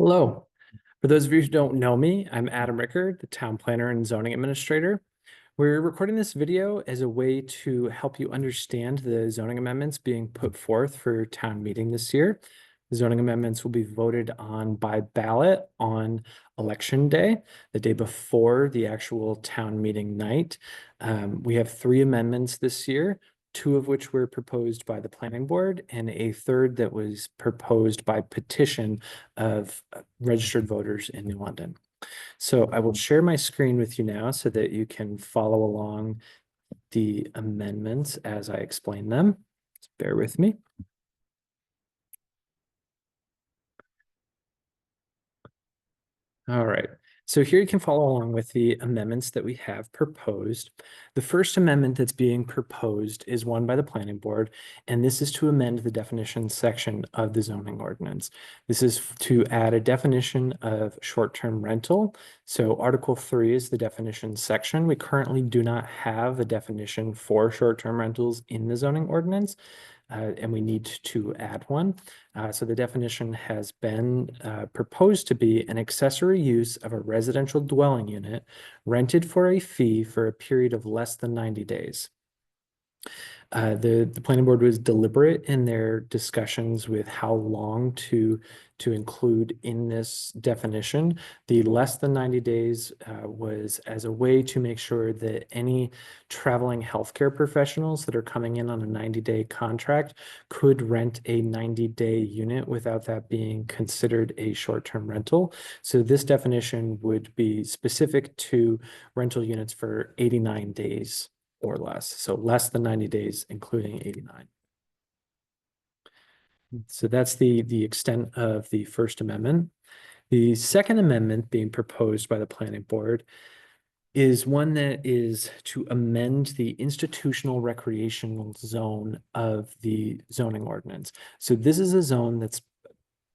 Hello. For those of you who don't know me, I'm Adam Rickard, the town planner and zoning administrator. We're recording this video as a way to help you understand the zoning amendments being put forth for town meeting this year. The zoning amendments will be voted on by ballot on election day, the day before the actual town meeting night. We have 3 amendments this year, 2 of which were proposed by the planning board and a third that was proposed by petition of registered voters in New London. So I will share my screen with you now so that you can follow along the amendments as I explain them. Just bear with me. All right. So here you can follow along with the amendments that we have proposed. The first amendment that's being proposed is one by the planning board, and this is to amend the definition section of the zoning ordinance. This is to add a definition of short-term rental. So Article 3 is the definition section. We currently do not have a definition for short-term rentals in the zoning ordinance. And we need to add one. So the definition has been proposed to be an accessory use of a residential dwelling unit rented for a fee for a period of less than 90 days. The planning board was deliberate in their discussions with how long to include in this definition. The less than 90 days was as a way to make sure that any traveling healthcare professionals that are coming in on a 90-day contract could rent a 90-day unit without that being considered a short-term rental. So this definition would be specific to rental units for 89 days or less. So less than 90 days, including 89. So that's the extent of the First Amendment. The Second Amendment being proposed by the planning board is one that is to amend the institutional recreational zone of the zoning ordinance. So this is a zone that's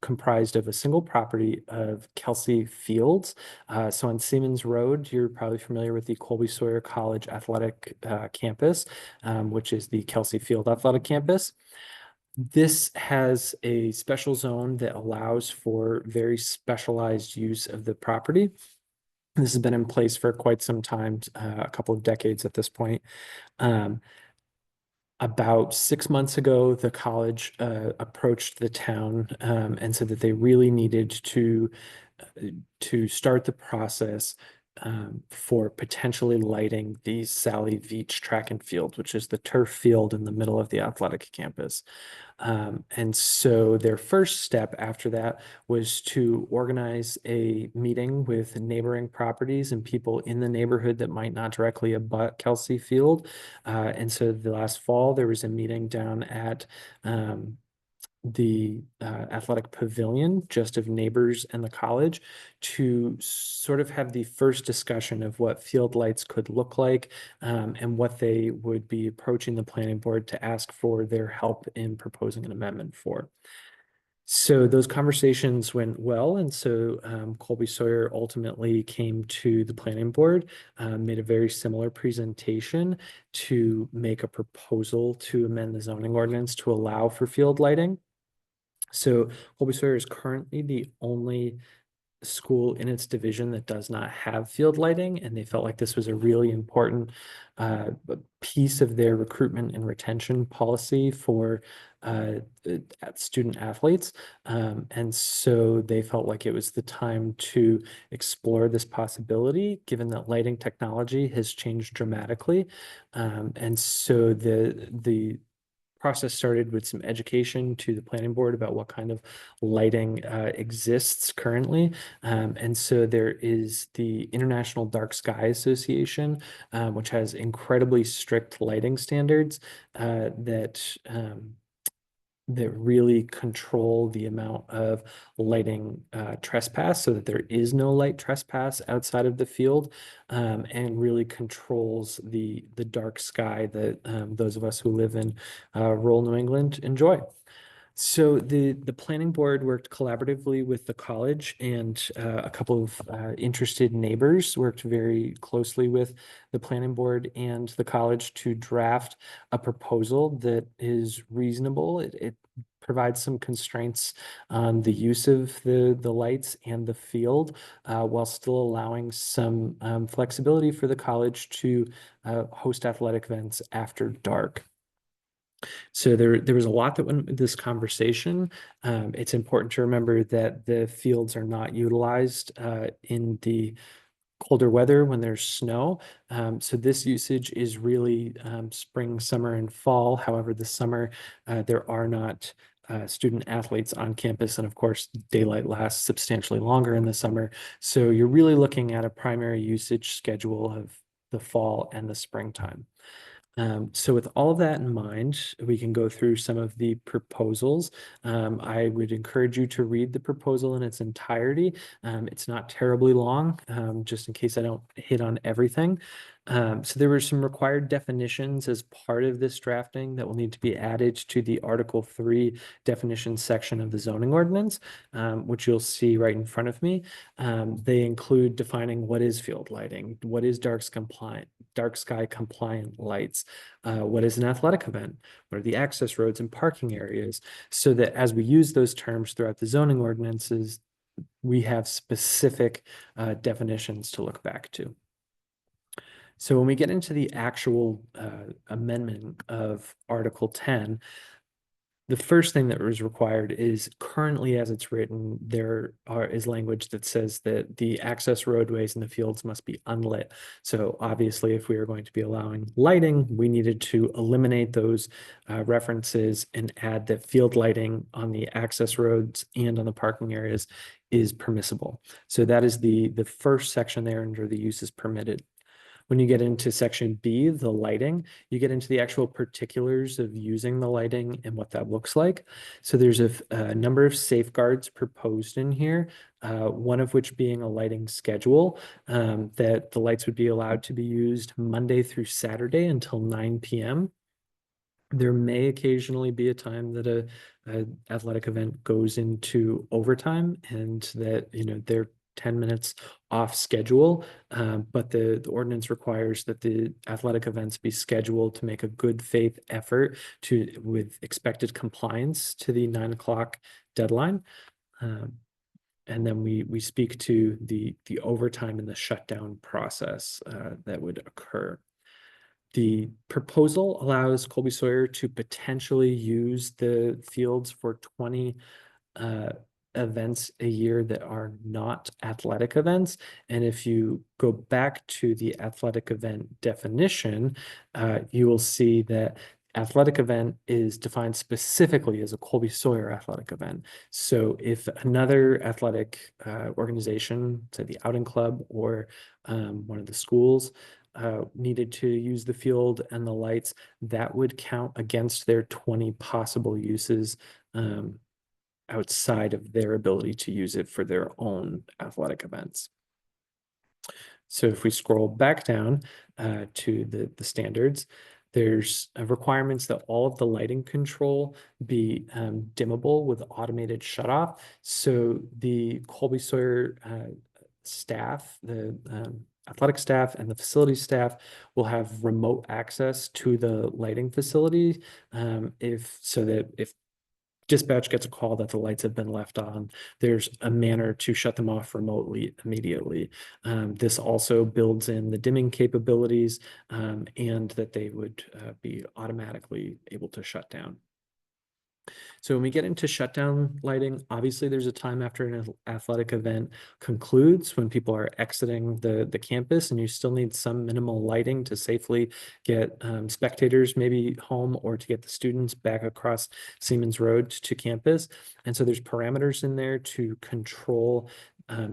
comprised of a single property of Kelsey Fields. So on Seamans Road, you're probably familiar with the Colby Sawyer College Athletic Campus, which is the Kelsey Field Athletic Campus. This has a special zone that allows for very specialized use of the property. This has been in place for quite some time, a couple of decades at this point. About 6 months ago, the college approached the town and said that they really needed to start the process for potentially lighting the Sally Veach track and field, which is the turf field in the middle of the athletic campus. And so their first step after that was to organize a meeting with neighboring properties and people in the neighborhood that might not directly abut Kelsey Field. And so the last fall, there was a meeting down at the athletic pavilion, just of neighbors and the college, to sort of have the first discussion of what field lights could look like and what they would be approaching the planning board to ask for their help in proposing an amendment for. So those conversations went well, and so Colby Sawyer ultimately came to the planning board, made a very similar presentation to make a proposal to amend the zoning ordinance to allow for field lighting. So Colby Sawyer is currently the only school in its division that does not have field lighting, and they felt like this was a really important piece of their recruitment and retention policy for student athletes. And so they felt like it was the time to explore this possibility, given that lighting technology has changed dramatically. And so the process started with some education to the planning board about what kind of lighting exists currently. And so there is the International Dark Sky Association, which has incredibly strict lighting standards that really control the amount of lighting trespass so that there is no light trespass outside of the field, and really controls the dark sky that those of us who live in rural New England enjoy. So the planning board worked collaboratively with the college, and a couple of interested neighbors worked very closely with the planning board and the college to draft a proposal that is reasonable. It provides some constraints on the use of the lights and the field, while still allowing some flexibility for the college to host athletic events after dark. So there was a lot that went into this conversation. It's important to remember that the fields are not utilized in the colder weather when there's snow. So this usage is really spring, summer, and fall. However, this summer there are not student athletes on campus, and of course, daylight lasts substantially longer in the summer. So you're really looking at a primary usage schedule of the fall and the springtime. So with all of that in mind, we can go through some of the proposals. I would encourage you to read the proposal in its entirety. It's not terribly long, just in case I don't hit on everything. So there were some required definitions as part of this drafting that will need to be added to the Article 3 definition section of the zoning ordinance, which you'll see right in front of me. They include defining what is field lighting, what is dark sky compliant lights, what is an athletic event, what are the access roads and parking areas, so that as we use those terms throughout the zoning ordinances, we have specific definitions to look back to. So when we get into the actual amendment of Article 10, the first thing that was required is currently as it's written, is language that says that the access roadways and the fields must be unlit. So obviously, if we are going to be allowing lighting, we needed to eliminate those references and add that field lighting on the access roads and on the parking areas is permissible. So that is the first section there under the uses permitted. When you get into section B, the lighting, you get into the actual particulars of using the lighting and what that looks like. So there's a number of safeguards proposed in here, one of which being a lighting schedule, that the lights would be allowed to be used Monday through Saturday until 9 p.m. There may occasionally be a time that a athletic event goes into overtime and that, they're 10 minutes off schedule, but the ordinance requires that the athletic events be scheduled to make a good faith effort with expected compliance to the 9 o'clock deadline. And then we speak to the overtime and the shutdown process that would occur. The proposal allows Colby Sawyer to potentially use the fields for 20 events a year that are not athletic events. And if you go back to the athletic event definition, you will see that athletic event is defined specifically as a Colby Sawyer athletic event. So if another athletic organization, say the outing club or one of the schools, needed to use the field and the lights, that would count against their 20 possible uses outside of their ability to use it for their own athletic events. So if we scroll back down to the standards, there's requirements that all of the lighting control be dimmable with automated shutoff. So the Colby Sawyer staff, the athletic staff and the facility staff will have remote access to the lighting facility so that if dispatch gets a call that the lights have been left on, there's a manner to shut them off remotely immediately. This also builds in the dimming capabilities and that they would be automatically able to shut down. So when we get into shutdown lighting, obviously there's a time after an athletic event concludes when people are exiting the campus, and you still need some minimal lighting to safely get spectators maybe home or to get the students back across Seamans Road to campus. And so there's parameters in there to control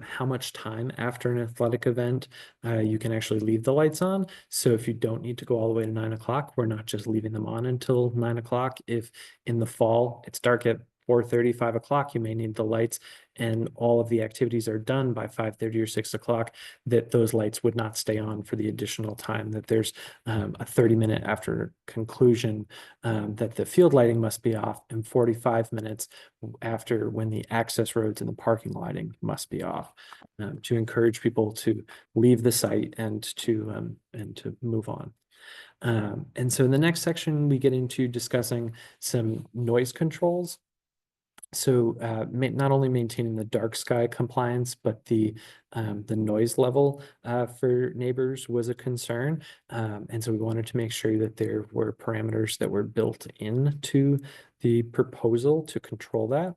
how much time after an athletic event you can actually leave the lights on. So if you don't need to go all the way to 9 o'clock, we're not just leaving them on until 9 o'clock. If in the fall it's dark at 4:30, 5 o'clock, you may need the lights, and all of the activities are done by 5:30 or 6 o'clock, that those lights would not stay on for the additional time, that there's a 30-minute after conclusion that the field lighting must be off, and 45 minutes after when the access roads and the parking lighting must be off, to encourage people to leave the site and to move on. And so in the next section, we get into discussing some noise controls. So not only maintaining the dark sky compliance, but the noise level for neighbors was a concern. And so we wanted to make sure that there were parameters that were built into the proposal to control that.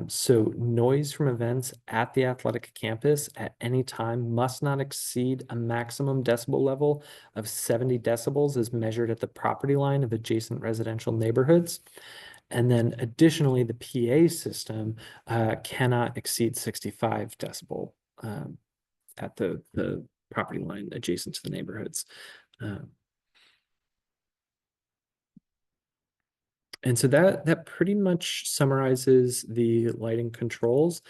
So noise from events at the athletic campus at any time must not exceed a maximum decibel level of 70 decibels as measured at the property line of adjacent residential neighborhoods. And then additionally, the PA system cannot exceed 65 decibel at the property line adjacent to the neighborhoods. And so that pretty much summarizes the lighting controls.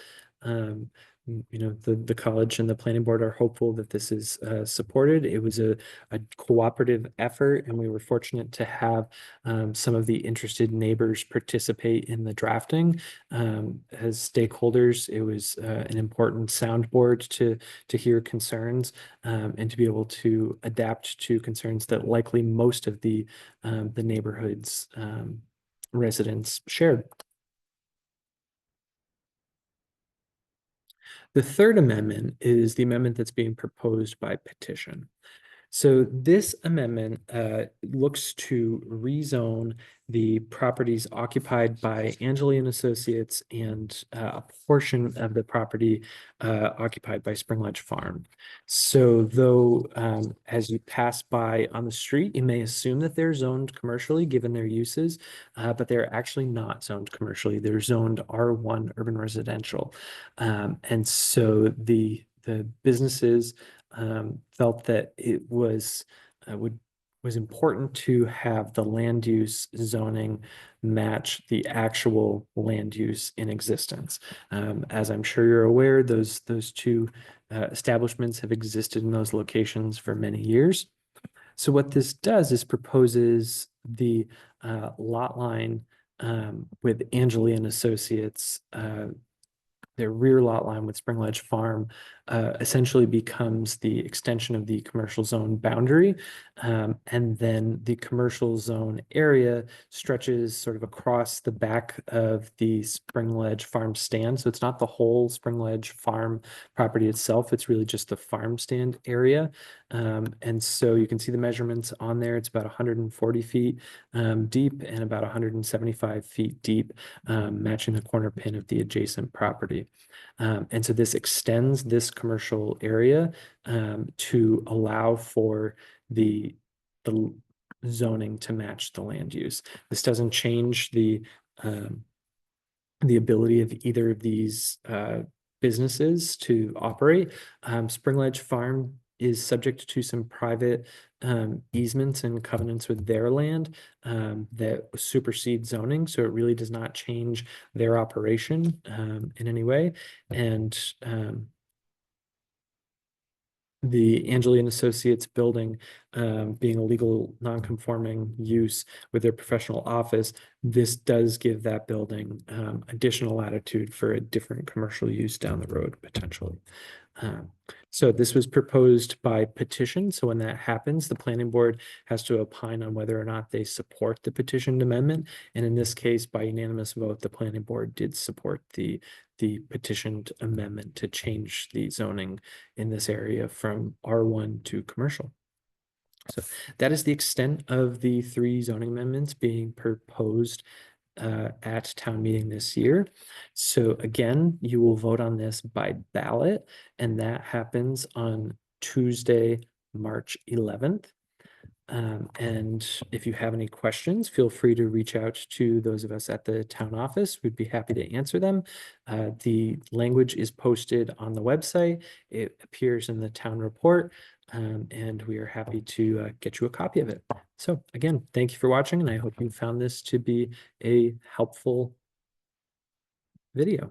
The college and the planning board are hopeful that this is supported. It was a cooperative effort, and we were fortunate to have some of the interested neighbors participate in the drafting as stakeholders. It was an important soundboard to hear concerns and to be able to adapt to concerns that likely most of the neighborhoods residents shared. The third amendment is the amendment that's being proposed by petition. So this amendment looks to rezone the properties occupied by Angeli and Associates and a portion of the property occupied by Spring Ledge Farm. So though as you pass by on the street, you may assume that they're zoned commercially given their uses, but they're actually not zoned commercially. They're zoned R1 urban residential. And so the businesses felt that it was important to have the land use zoning match the actual land use in existence. As I'm sure you're aware, those two establishments have existed in those locations for many years. So what this does is proposes the lot line with Angeli and Associates, their rear lot line with Spring Ledge Farm essentially becomes the extension of the commercial zone boundary. And then the commercial zone area stretches sort of across the back of the Spring Ledge Farm stand. So it's not the whole Spring Ledge Farm property itself. It's really just the farm stand area. And so you can see the measurements on there. It's about 140 feet deep and about 175 feet deep, matching the corner pin of the adjacent property. And so this extends this commercial area to allow for the zoning to match the land use. This doesn't change the ability of either of these businesses to operate. Spring Ledge Farm is subject to some private easements and covenants with their land that supersede zoning. So it really does not change their operation in any way. And the Angeli and Associates building being a legal non-conforming use with their professional office, this does give that building additional latitude for a different commercial use down the road potentially. So this was proposed by petition. So when that happens, the planning board has to opine on whether or not they support the petitioned amendment. And in this case, by unanimous vote, the planning board did support the petitioned amendment to change the zoning in this area from R1 to commercial. So that is the extent of the 3 zoning amendments being proposed at town meeting this year. So again, you will vote on this by ballot, and that happens on Tuesday, March 11th. And if you have any questions, feel free to reach out to those of us at the town office. We'd be happy to answer them. The language is posted on the website. It appears in the town report, and we are happy to get you a copy of it. So again, thank you for watching, and I hope you found this to be a helpful video.